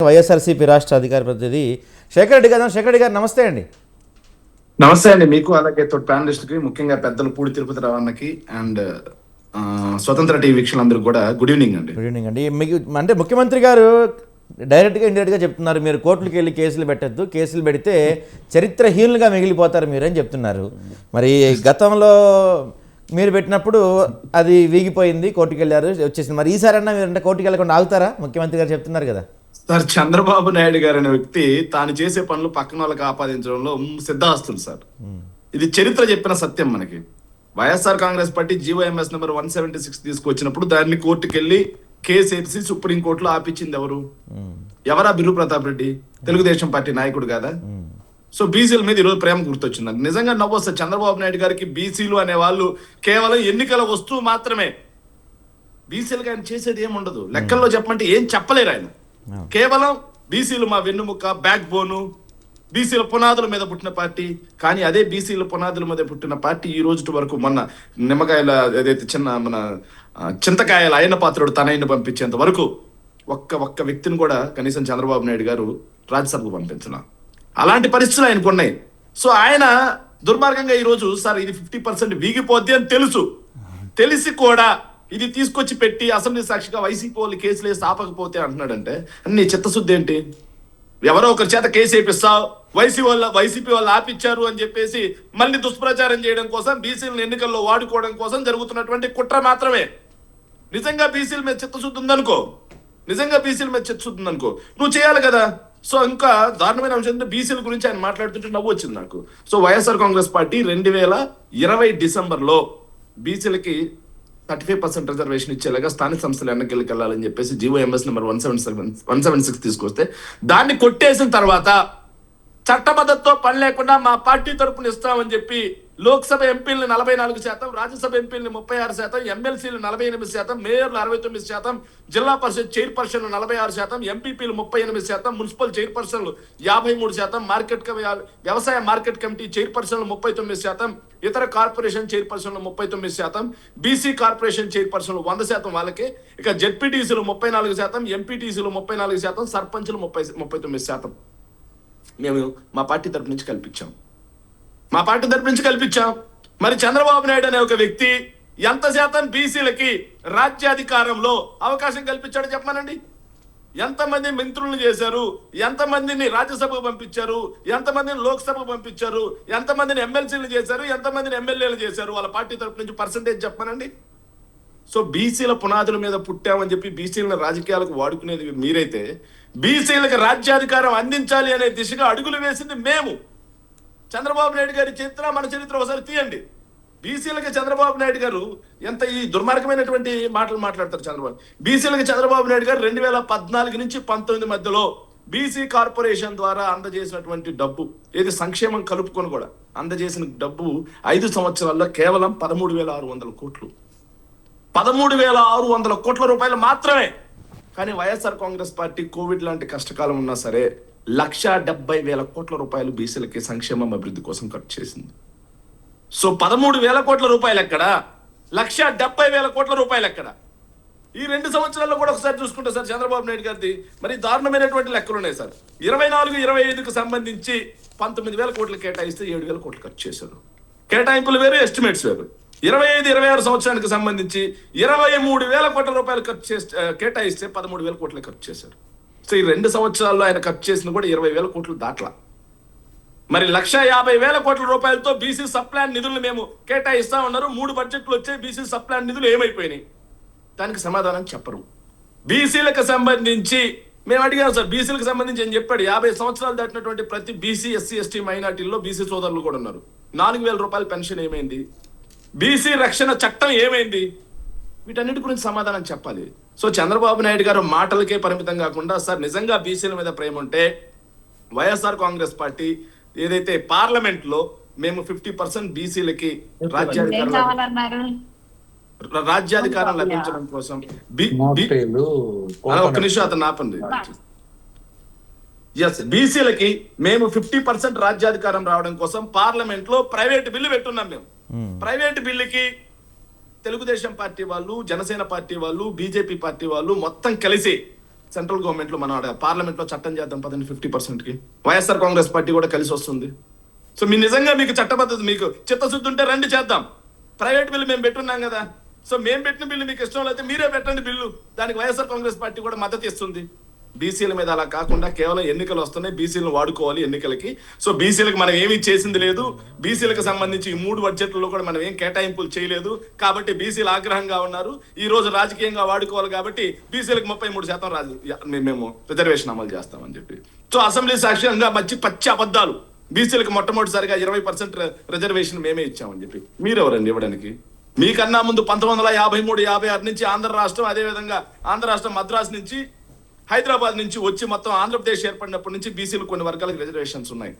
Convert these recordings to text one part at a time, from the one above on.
వైఎస్ఆర్సీపీ రాష్ట్ర అధికార ప్రతినిధి శేఖర్ రెడ్డి గారు. శేఖర్ రెడ్డి గారు నమస్తే అండి. నమస్తే అండి మీకు, అలాగే తోటి ప్యానలిస్ట్కి, ముఖ్యంగా పెద్దలు పూడి తిరుపతి రావన్నకి అండ్ స్వతంత్ర టీవీ వీక్షకులందరికీ కూడా గుడ్ ఈవినింగ్ అండి. గుడ్ ఈవినింగ్ అండి. మీకు అంటే ముఖ్యమంత్రి గారు డైరెక్ట్గా ఇండైరెక్ట్గా చెప్తున్నారు, మీరు కోర్టులకు వెళ్ళి కేసులు పెట్టద్దు, కేసులు పెడితే చరిత్రహీనులుగా మిగిలిపోతారు మీరు అని చెప్తున్నారు. మరి గతంలో మీరు పెట్టినప్పుడు అది వీగిపోయింది, కోర్టుకు వెళ్ళారు, వచ్చేసింది. మరి ఈసారన్నా మీరు అంటే కోర్టుకు వెళ్ళకుండా ఆగుతారా? ముఖ్యమంత్రి గారు చెప్తున్నారు కదా. సార్, చంద్రబాబు నాయుడు గారు అనే వ్యక్తి తాను చేసే పనులు పక్కన వాళ్ళకి ఆపాదించడంలో సిద్ధాస్తులు సార్. ఇది చరిత్ర చెప్పిన సత్యం. మనకి YSR Congress party GOMS number 176 తీసుకొచ్చినప్పుడు దాన్ని కోర్టుకు వెళ్ళి కేసు వేసి సుప్రీంకోర్టులో ఆపించింది ఎవరా? బిర్రు ప్రతాప్ రెడ్డి, తెలుగుదేశం పార్టీ నాయకుడు కాదా? సో బీసీల మీద ఈరోజు ప్రేమ గుర్తొచ్చిందండి. నిజంగా నవ్వొస్తుంది. చంద్రబాబు నాయుడు గారికి బీసీలు అనే వాళ్ళు కేవలం ఎన్నికల వస్తువు మాత్రమే. బీసీలకు ఆయన చేసేది ఏముండదు. లెక్కల్లో చెప్పమంటే ఏం చెప్పలేరు ఆయన. కేవలం బీసీలు మా వెన్నుముక్క, బ్యాక్ బోను, బీసీల పునాదుల మీద పుట్టిన పార్టీ. కానీ అదే బీసీల పునాదుల మీద పుట్టిన పార్టీ ఈ రోజు వరకు, మొన్న నిమ్మకాయల ఏదైతే మన చింతకాయల ఆయన పాత్రుడు తనయ్యను పంపించేంత వరకు ఒక్క వ్యక్తిని కూడా కనీసం చంద్రబాబు నాయుడు గారు రాజ్యసభకు పంపించాల. అలాంటి పరిస్థితులు ఆయనకు ఉన్నాయి. సో ఆయన దుర్మార్గంగా ఈరోజు సార్ ఇది 50% వీగిపోద్ది అని తెలిసి కూడా ఇది తీసుకొచ్చి పెట్టి అసెంబ్లీ సాక్షిగా వైసీపీ వాళ్ళు కేసులు వేసి ఆపకపోతే అంటున్నాడంటే నీ చిత్తశుద్ధి ఏంటి? ఎవరో ఒకరి చేత కేసు వేపిస్తావు, వైసీపీ వాళ్ళు ఆపిచ్చారు అని చెప్పేసి మళ్ళీ దుష్ప్రచారం చేయడం కోసం, బీసీలను ఎన్నికల్లో వాడుకోవడం కోసం జరుగుతున్నటువంటి కుట్ర మాత్రమే. నిజంగా బీసీల మీద చిత్తశుద్ధి ఉందనుకో, నువ్వు చేయాలి కదా. సో ఇంకా దారుణమైన అంశం ఏంటంటే బీసీల గురించి ఆయన మాట్లాడుతుంటే నవ్వు వచ్చింది నాకు. సో వైఎస్ఆర్ కాంగ్రెస్ పార్టీ 2020 డిసెంబర్లో బీసీలకి 35% రిజర్వేషన్ ఇచ్చేలాగా స్థానిక సంస్థలు ఎన్నికలకు వెళ్ళాలని చెప్పేసి జీవోఎంఎస్ నెంబర్ 176 తీసుకొస్తే దాన్ని కొట్టేసిన తర్వాత చట్టబద్ధతతో పని లేకుండా మా పార్టీ తరపున ఇస్తామని చెప్పి లోక్సభ ఎంపీలను 44%, రాజ్యసభ ఎంపీలను 36%, ఎమ్మెల్సీలు 48%, మేయర్లు 69%, జిల్లా పరిషత్ చైర్పర్సన్లు 46%, ఎంపీపీలు 38%, మున్సిపల్ చైర్పర్సన్లు 53%, వ్యవసాయ మార్కెట్ కమిటీ చైర్పర్సన్లు 39%, ఇతర కార్పొరేషన్ చైర్పర్సన్లు 39%, బీసీ కార్పొరేషన్ చైర్పర్సన్లు 100% వాళ్ళకి, ఇక జెడ్పీటీసీలు 34%, ఎంపీటీసీలు 34%, సర్పంచులు 39%. మేము మా పార్టీ తరపు నుంచి కల్పించాం. మరి చంద్రబాబు నాయుడు అనే ఒక వ్యక్తి ఎంత శాతం బీసీలకి రాజ్యాధికారంలో అవకాశం కల్పించాడో చెప్పమనండి. ఎంతమంది మంత్రులను చేశారు, ఎంతమందిని రాజ్యసభకు పంపించారు, ఎంతమందిని లోక్సభకు పంపించారు, ఎంతమందిని ఎమ్మెల్సీలు చేశారు, ఎంతమందిని ఎమ్మెల్యేలు చేశారు, వాళ్ళ పార్టీ తరపు నుంచి పర్సంటేజ్ చెప్పమనండి. సో బీసీల పునాదుల మీద పుట్టామని చెప్పి బీసీలను రాజకీయాలకు వాడుకునేది మీరైతే, బీసీలకు రాజ్యాధికారం అందించాలి అనే దిశగా అడుగులు వేసింది మేము. చంద్రబాబు నాయుడు గారి చరిత్ర, మన చరిత్ర ఒకసారి తీయండి. బీసీలకి చంద్రబాబు నాయుడు గారు ఎంత ఈ దుర్మార్గమైనటువంటి మాటలు మాట్లాడతారు. బీసీలకి చంద్రబాబు నాయుడు గారు 2014 నుంచి 2019 మధ్యలో బీసీ కార్పొరేషన్ ద్వారా అందజేసినటువంటి డబ్బు, ఏది సంక్షేమం కలుపుకొని కూడా అందజేసిన డబ్బు 5 సంవత్సరాల్లో కేవలం 13,600 కోట్లు. 13,600 కోట్ల రూపాయలు మాత్రమే. కానీ వైఎస్ఆర్ కాంగ్రెస్ పార్టీ కోవిడ్ లాంటి కష్టకాలం ఉన్నా సరే 1,70,000 కోట్ల రూపాయలు బీసీలకి సంక్షేమం అభివృద్ధి కోసం ఖర్చు చేసింది. సో 13,000 కోట్ల రూపాయలు ఎక్కడ, 1,70,000 కోట్ల రూపాయలు ఎక్కడ? ఈ 2 సంవత్సరాల్లో కూడా ఒకసారి చూసుకుంటే సార్ చంద్రబాబు నాయుడు గారిది మరి దారుణమైనటువంటి లెక్కలు ఉన్నాయి సార్. 24-25కు సంబంధించి 19,000 కోట్లు కేటాయిస్తే 7,000 కోట్లు ఖర్చు చేశారు. కేటాయింపులు వేరు, ఎస్టిమేట్స్ వేరు. 25-26 సంవత్సరానికి సంబంధించి 23,000 కోట్ల రూపాయలు కేటాయిస్తే 13,000 కోట్లు ఖర్చు చేశారు. సో ఈ 2 సంవత్సరాల్లో ఆయన ఖర్చు చేసిన కూడా 20,000 కోట్లు దాట్లా. మరి 1,50,000 కోట్ల రూపాయలతో బీసీ సప్లాన్ నిధులను మేము కేటాయిస్తా ఉన్నారు. 3 బడ్జెట్లు వచ్చాయి, బీసీ సప్లాన్ నిధులు ఏమైపోయినాయి? దానికి సమాధానం చెప్పరు. బీసీలకు సంబంధించి మేము అడిగాం సార్, బీసీలకు సంబంధించి ఏం చెప్పాడు? 50 సంవత్సరాలు దాటినటువంటి ప్రతి బీసీ, ఎస్సీ, ఎస్టీ మైనార్టీల్లో బీసీ సోదరులు కూడా ఉన్నారు. 4,000 రూపాయల పెన్షన్ ఏమైంది? బీసీ రక్షణ చట్టం ఏమైంది? వీటన్నిటి గురించి సమాధానం చెప్పాలి. సో చంద్రబాబు నాయుడు గారు మాటలకే పరిమితం కాకుండా సార్ నిజంగా బీసీల మీద ప్రేమ ఉంటే వైఎస్ఆర్ కాంగ్రెస్ పార్టీ ఏదైతే పార్లమెంట్ లో మేము 50% బీసీలకి రాజ్యాధికారం లభించడం కోసం ఒక్క నిమిషం అతను ఆపండి. బీసీలకి మేము 50% రాజ్యాధికారం రావడం కోసం పార్లమెంట్ లో ప్రైవేట్ బిల్లు పెట్టున్నాం. మేము ప్రైవేట్ బిల్లుకి తెలుగుదేశం పార్టీ వాళ్ళు, జనసేన పార్టీ వాళ్ళు, బీజేపీ పార్టీ వాళ్ళు మొత్తం కలిసి సెంట్రల్ గవర్నమెంట్ లో మనం పార్లమెంట్ లో చట్టం చేద్దాం పదండి 50%కి. వైఎస్ఆర్ కాంగ్రెస్ పార్టీ కూడా కలిసి వస్తుంది. సో మీ నిజంగా మీకు చట్టబద్ధత, మీకు చిత్తశుద్ధి ఉంటే రండి చేద్దాం. ప్రైవేట్ బిల్లు మేము పెట్టున్నాం కదా, సో మేము పెట్టిన బిల్లు మీకు ఇష్టం అయితే మీరే పెట్టండి బిల్లు. దానికి వైఎస్ఆర్ కాంగ్రెస్ పార్టీ కూడా మద్దతు ఇస్తుంది. బీసీల మీద అలా కాకుండా కేవలం ఎన్నికలు వస్తున్నాయి, బీసీలను వాడుకోవాలి ఎన్నికలకి. సో బీసీలకు మనం ఏమీ చేసింది లేదు, బీసీలకు సంబంధించి ఈ 3 బడ్జెట్లలో కూడా మనం ఏం కేటాయింపులు చేయలేదు కాబట్టి బీసీలు ఆగ్రహంగా ఉన్నారు. ఈ రోజు రాజకీయంగా వాడుకోవాలి కాబట్టి బీసీలకు 33% మేము రిజర్వేషన్ అమలు చేస్తామని చెప్పి. సో అసెంబ్లీ సాక్ష్యంగా పచ్చి అబద్ధాలు. బీసీలకు మొట్టమొదటిసారిగా 20% రిజర్వేషన్ మేమే ఇచ్చామని చెప్పి. మీరెవరండి ఇవ్వడానికి? మీకన్నా ముందు 1953-56 నుంచి ఆంధ్ర రాష్ట్రం, అదేవిధంగా ఆంధ్ర రాష్ట్రం మద్రాసు నుంచి, హైదరాబాద్ నుంచి వచ్చి మొత్తం ఆంధ్రప్రదేశ్ ఏర్పడినప్పటి నుంచి బీసీలు కొన్ని వర్గాలకు రిజర్వేషన్స్ ఉన్నాయి.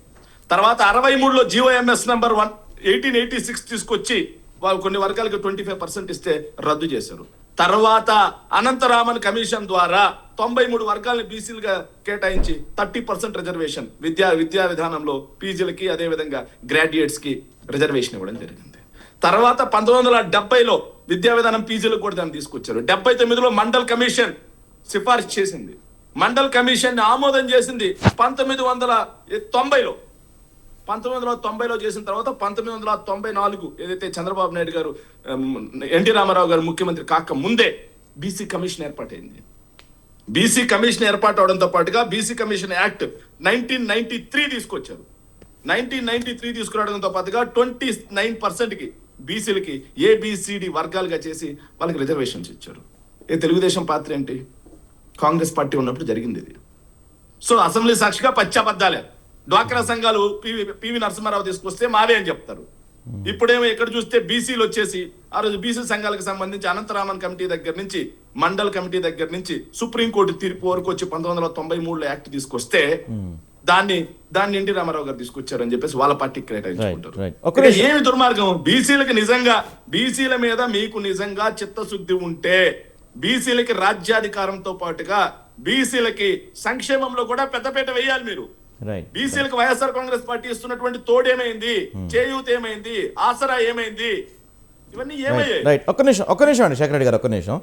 తర్వాత 63లో GOMS నెంబర్ 1886 తీసుకొచ్చి వాళ్ళు కొన్ని వర్గాలకు 25% ఇస్తే రద్దు చేశారు. తర్వాత అనంతరామన్ కమిషన్ ద్వారా 93 వర్గాలను బీసీలుగా కేటాయించి 30% రిజర్వేషన్ విద్యా విధానంలో పీజీలకి, అదేవిధంగా గ్రాడ్యుయేట్స్ కి రిజర్వేషన్ ఇవ్వడం జరిగింది. తర్వాత 1970లో విద్యా విధానం పీజీలకు కూడా దాన్ని తీసుకొచ్చారు. 79లో మండల్ కమిషన్ సిఫార్సు చేసింది. మండల్ కమిషన్ ఆమోదం చేసింది 1990లో. 1990లో చేసిన తర్వాత 1994 ఏదైతే చంద్రబాబు నాయుడు గారు, ఎన్టీ రామారావు గారు ముఖ్యమంత్రి కాక ముందే బీసీ కమిషన్ ఏర్పాటైంది. బీసీ కమిషన్ ఏర్పాటు అవడంతో పాటుగా బీసీ కమిషన్ యాక్ట్ 1993 తీసుకొచ్చారు. 1993 తీసుకురావడంతో పాటుగా 29%కి బీసీలకి ABCD వర్గాలుగా చేసి వాళ్ళకి రిజర్వేషన్స్ ఇచ్చారు. తెలుగుదేశం పాత్ర ఏంటి? కాంగ్రెస్ పార్టీ ఉన్నప్పుడు జరిగింది ఇది. సో అసెంబ్లీ సాక్షిగా పచ్చబద్దాలే. డ్వాక్రా సంఘాలు పివి నరసింహారావు తీసుకొస్తే మావే అని చెప్తారు. ఇప్పుడేమో ఎక్కడ చూస్తే బీసీలు వచ్చేసి ఆ రోజు బీసీ సంఘాలకు సంబంధించి అనంతరామన్ కమిటీ దగ్గర నుంచి, మండల్ కమిటీ దగ్గర నుంచి సుప్రీంకోర్టు తీర్పు వరకు వచ్చి 1993లో యాక్ట్ తీసుకొస్తే దాన్ని ఎన్టీ రామారావు గారు తీసుకొచ్చారని చెప్పేసి వాళ్ళ పార్టీ కేటాయించుకుంటారు. ఏమి దుర్మార్గం! బీసీలకు నిజంగా, బీసీల మీద మీకు నిజంగా చిత్తశుద్ధి ఉంటే బీసీలకి రాజ్యాధికారంతో పాటుగా బీసీలకి సంక్షేమంలో కూడా పెద్దపీట వేయాలి మీరు. బీసీలకు వైఎస్ఆర్ కాంగ్రెస్ పార్టీ ఇస్తున్నటువంటి తోడేమైంది, చేయూత ఏమైంది, ఆసరా ఏమైంది, ఇవన్నీ ఏమయ్యాయి? ఒక్క నిమిషం అండి శేఖర్ రెడ్డి గారు, ఒక్క నిమిషం.